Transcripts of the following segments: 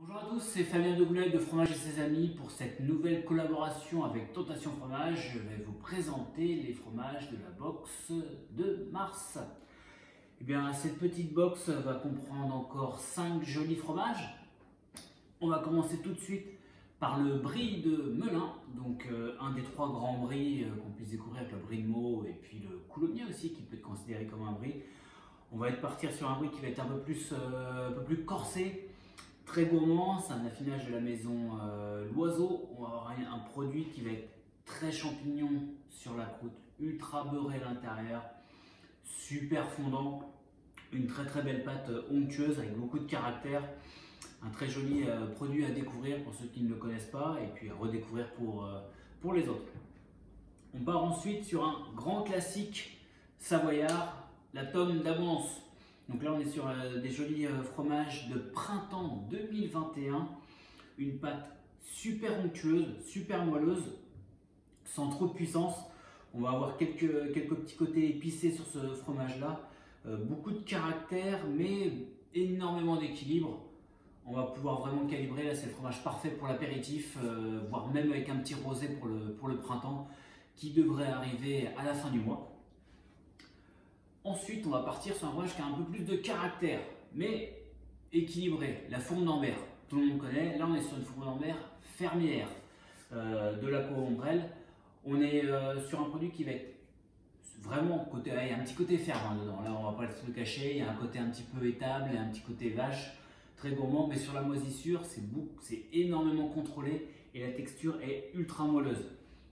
Bonjour à tous, c'est Fabien de Goulet de Fromage et ses amis. Pour cette nouvelle collaboration avec Tentation Fromage, je vais vous présenter les fromages de la box de mars. Et bien, cette petite box va comprendre encore 5 jolis fromages. On va commencer tout de suite par le brie de Melun, donc un des 3 grands bries qu'on puisse découvrir avec le brie de Meaux et puis le coulommiers aussi qui peut être considéré comme un brie. On va partir sur un brie qui va être un peu plus corsé, très gourmand. C'est un affinage de la maison L'Oiseau. On va avoir un produit qui va être très champignon sur la croûte, ultra beurré à l'intérieur, super fondant, une très belle pâte onctueuse avec beaucoup de caractère. Un très joli produit à découvrir pour ceux qui ne le connaissent pas et puis à redécouvrir pour les autres. On part ensuite sur un grand classique savoyard, la tome d'Abondance. Donc là on est sur des jolis fromages de printemps 2021. Une pâte super onctueuse, super moelleuse, sans trop de puissance. On va avoir quelques petits côtés épicés sur ce fromage là. Beaucoup de caractère mais énormément d'équilibre. On va pouvoir vraiment calibrer, là c'est le fromage parfait pour l'apéritif, voire même avec un petit rosé pour le printemps qui devrait arriver à la fin du mois. Ensuite on va partir sur un fromage qui a un peu plus de caractère, mais équilibré, la fourme d'Ambert. Tout le monde connaît, là on est sur une fourme d'Ambert fermière de la Coombrelle. On est sur un produit qui va être vraiment côté, il y a un petit côté ferme dedans, là on va pas se le cacher, il y a un côté un petit peu étable et un petit côté vache. Très gourmand, mais sur la moisissure, c'est énormément contrôlé et la texture est ultra moelleuse.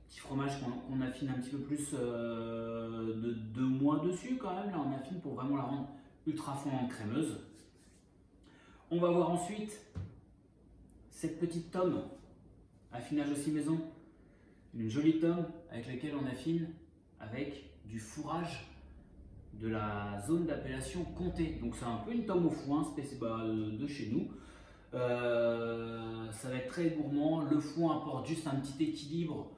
Petit fromage qu'on affine un petit peu plus de 2 mois dessus quand même. Là, on affine pour vraiment la rendre ultra fondante, crémeuse. On va voir ensuite cette petite tome, affinage aussi maison. Une jolie tome avec laquelle on affine avec du fourrage de la zone d'appellation Comté. Donc c'est un peu une tome au foin spécial de chez nous. Ça va être très gourmand. Le foin apporte juste un petit équilibre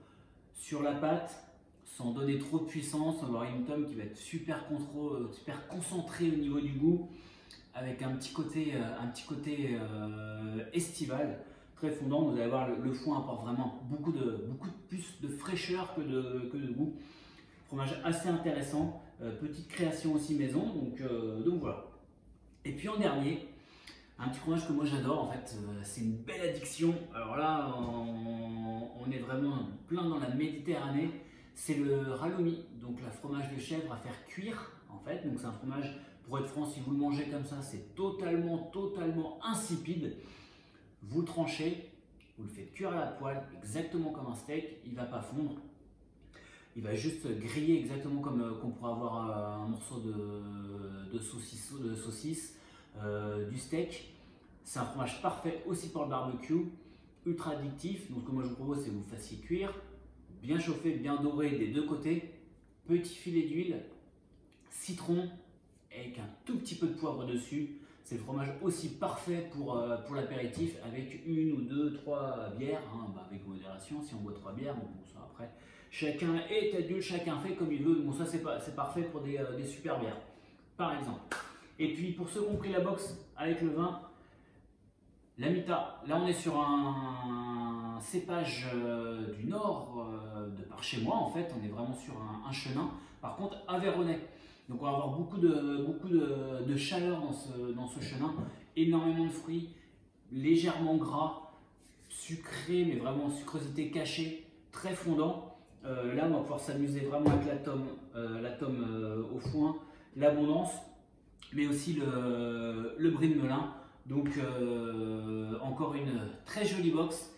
sur la pâte sans donner trop de puissance. On va avoir une tome qui va être super concentrée au niveau du goût avec un petit côté estival, très fondant. Vous allez voir, le foin apporte vraiment beaucoup plus de fraîcheur que de goût. Fromage assez intéressant, petite création aussi maison, donc voilà. Et puis en dernier, un petit fromage que moi j'adore en fait, c'est une belle addiction. Alors là, on est vraiment plein dans la Méditerranée. C'est le halloumi, donc le fromage de chèvre à faire cuire en fait. Donc c'est un fromage, pour être franc, si vous le mangez comme ça, c'est totalement insipide. Vous le tranchez, vous le faites cuire à la poêle, exactement comme un steak, il ne va pas fondre. Il va juste griller exactement comme qu'on pourrait avoir un morceau de saucisse, du steak. C'est un fromage parfait aussi pour le barbecue, ultra addictif. Donc ce que moi je vous propose, c'est que vous le fassiez cuire, bien chauffé, bien doré des deux côtés. Petit filet d'huile, citron, avec un tout petit peu de poivre dessus. C'est le fromage aussi parfait pour l'apéritif avec 1 ou 2, 3 bières, hein, avec modération. Si on boit 3 bières, bon ça après, chacun est adulte, chacun fait comme il veut. Bon ça c'est parfait pour des super bières, par exemple. Et puis pour ceux qui ont pris la box avec le vin, l'Amita, là on est sur un cépage du nord de par chez moi en fait. On est vraiment sur un chenin, par contre aveyronais. Donc on va avoir beaucoup de chaleur dans ce chenin, énormément de fruits, légèrement gras, sucré, mais vraiment sucrosité cachée, très fondant. Là on va pouvoir s'amuser vraiment avec la tome au foin, l'abondance, mais aussi le brie de Melun. Donc encore une très jolie box.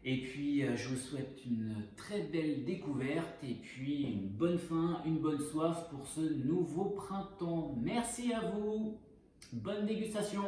Et puis je vous souhaite une très belle découverte et puis une bonne faim, une bonne soif pour ce nouveau printemps. Merci à vous, bonne dégustation.